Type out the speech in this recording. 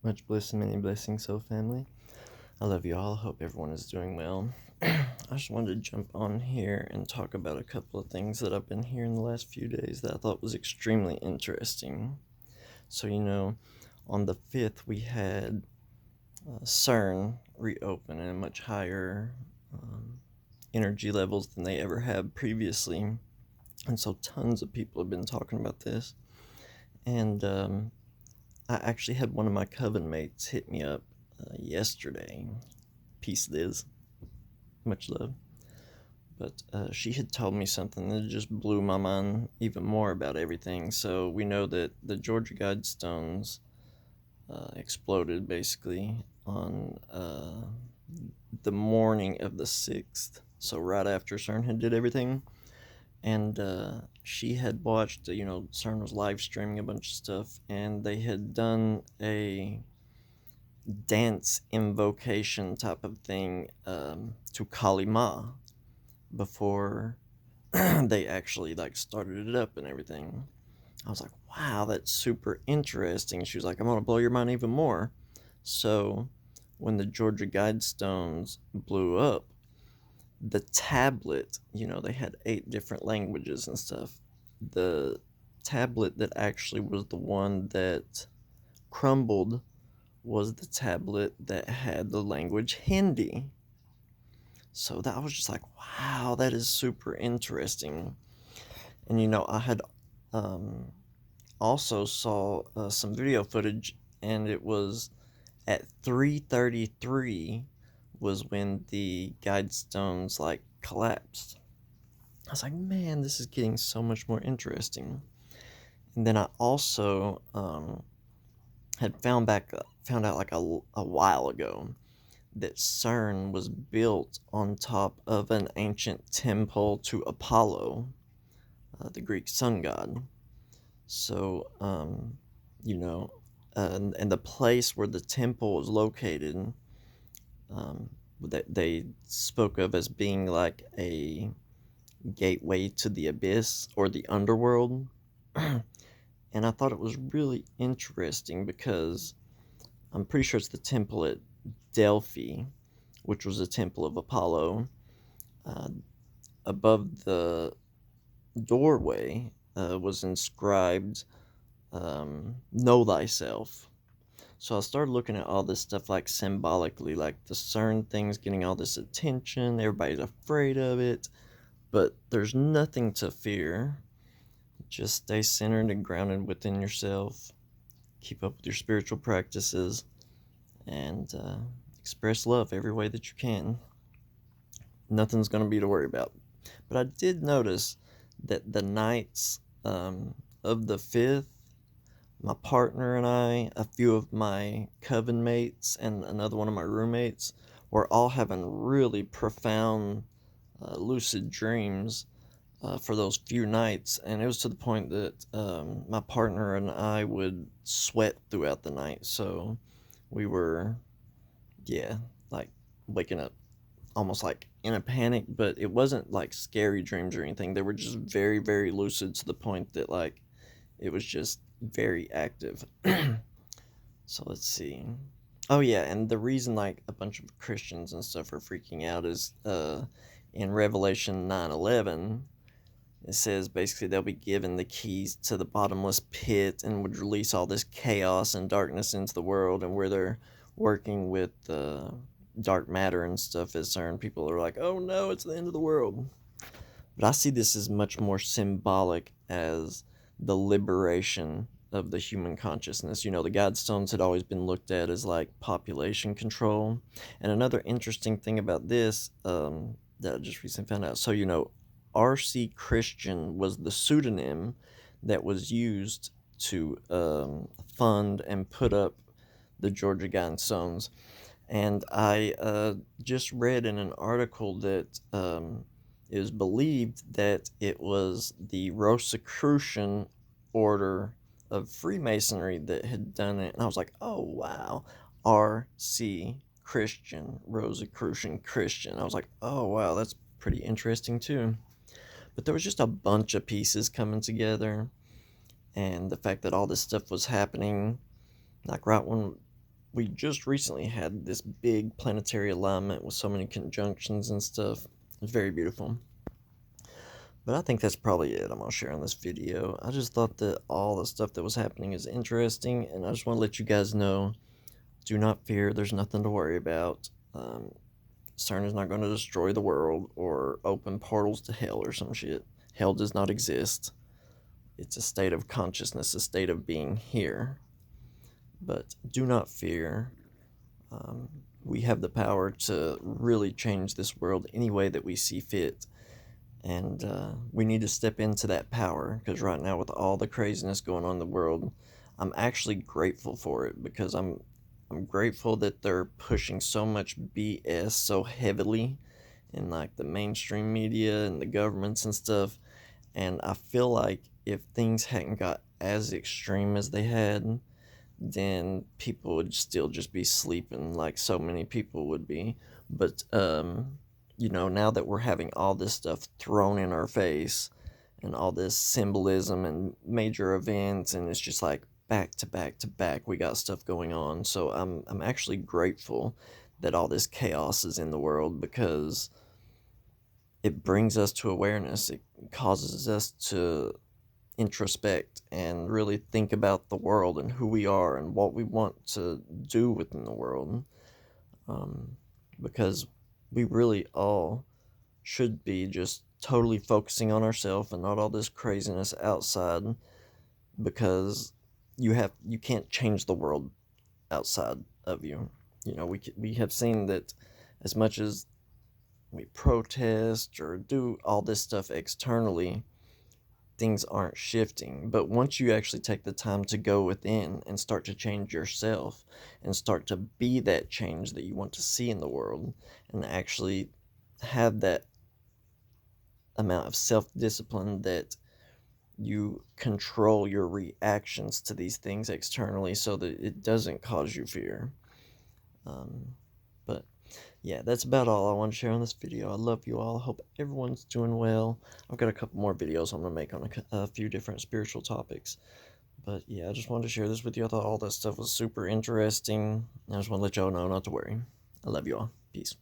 Much bliss and many blessings, so family. I love you all. Hope everyone is doing well. I just wanted to jump on here and talk about a couple of things that I've been hearing the last few days that I thought was extremely interesting. So, on the 5th, we had CERN reopen at much higher energy levels than they ever have previously. And so, tons of people have been talking about this. And I actually had one of my coven mates hit me up yesterday. Peace, Liz. Much love. But she had told me something that just blew my mind even more about everything. So we know that the Georgia Guidestones exploded basically on the morning of the 6th. So right after CERN had did everything. And she had watched, CERN was live streaming a bunch of stuff, and they had done a dance invocation type of thing to Kali Ma before they actually started it up and everything. I was like, wow, that's super interesting. She was like, I'm gonna blow your mind even more. So when the Georgia Guidestones blew up, the tablet, they had 8 different languages and stuff. The tablet that actually was the one that crumbled was the tablet that had the language Hindi. So that was just like, wow, that is super interesting. And I had also saw some video footage, and it was at 3:33 was when the Guidestones collapsed. I was like, man, this is getting so much more interesting. And then I also had found out a while ago that CERN was built on top of an ancient temple to Apollo, the Greek sun god. So, and the place where the temple was located, that they spoke of as being like a gateway to the abyss or the underworld. And I thought it was really interesting because I'm pretty sure it's the temple at Delphi, which was a temple of Apollo. Uh, Above the doorway was inscribed, Know Thyself. So I started looking at all this stuff symbolically, like the CERN thing's getting all this attention, everybody's afraid of it, but there's nothing to fear. Just stay centered and grounded within yourself, keep up with your spiritual practices, and express love every way that you can. Nothing's going to be to worry about. But I did notice that the nights of the 5th, my partner and I, a few of my coven mates, and another one of my roommates were all having really profound lucid dreams for those few nights. And it was to the point that my partner and I would sweat throughout the night. So we were, yeah, waking up almost in a panic, but it wasn't scary dreams or anything. They were just very, very lucid to the point that it was just very active. So let's see. Oh yeah, and the reason a bunch of Christians and stuff are freaking out is in Revelation 9:11, it says basically they'll be given the keys to the bottomless pit and would release all this chaos and darkness into the world, and where they're working with dark matter and stuff at CERN, people are like, oh no, it's the end of the world. But I see this as much more symbolic as the liberation of the human consciousness. The Guidestones had always been looked at as population control. And another interesting thing about this that I just recently found out. So, R.C. Christian was the pseudonym that was used to fund and put up the Georgia Guidestones. And I just read in an article that it was believed that it was the Rosicrucian order of Freemasonry that had done it. And I was like, oh, wow. R.C. Christian, Rosicrucian Christian. I was like, oh, wow, that's pretty interesting too. But there was just a bunch of pieces coming together. And the fact that all this stuff was happening, right when we just recently had this big planetary alignment with so many conjunctions and stuff. It's very beautiful. But I think that's probably it I'm going to share in this video. I just thought that all the stuff that was happening is interesting, and I just want to let you guys know, do not fear, there's nothing to worry about. CERN is not going to destroy the world or open portals to hell or some shit. Hell does not exist. It's a state of consciousness, a state of being here. But do not fear. We have the power to really change this world any way that we see fit. And we need to step into that power, because right now, with all the craziness going on in the world, I'm actually grateful for it, because I'm grateful that they're pushing so much BS so heavily in like the mainstream media and the governments and stuff. And I feel like if things hadn't got as extreme as they had, then people would still just be sleeping like so many people would be. But now that we're having all this stuff thrown in our face and all this symbolism and major events, and it's just like back to back to back, we got stuff going on. So I'm actually grateful that all this chaos is in the world, because it brings us to awareness. It causes us to introspect and really think about the world and who we are and what we want to do within the world. Because we really all should be just totally focusing on ourselves and not all this craziness outside, because you can't change the world outside of you. We have seen that as much as we protest or do all this stuff externally, things aren't shifting. But once you actually take the time to go within and start to change yourself and start to be that change that you want to see in the world, and actually have that amount of self-discipline that you control your reactions to these things externally so that it doesn't cause you fear. But yeah, that's about all I want to share on this video. I love you all. I hope everyone's doing well. I've got a couple more videos I'm going to make on a few different spiritual topics. But yeah, I just wanted to share this with you. I thought all that stuff was super interesting. I just want to let y'all know not to worry. I love you all. Peace.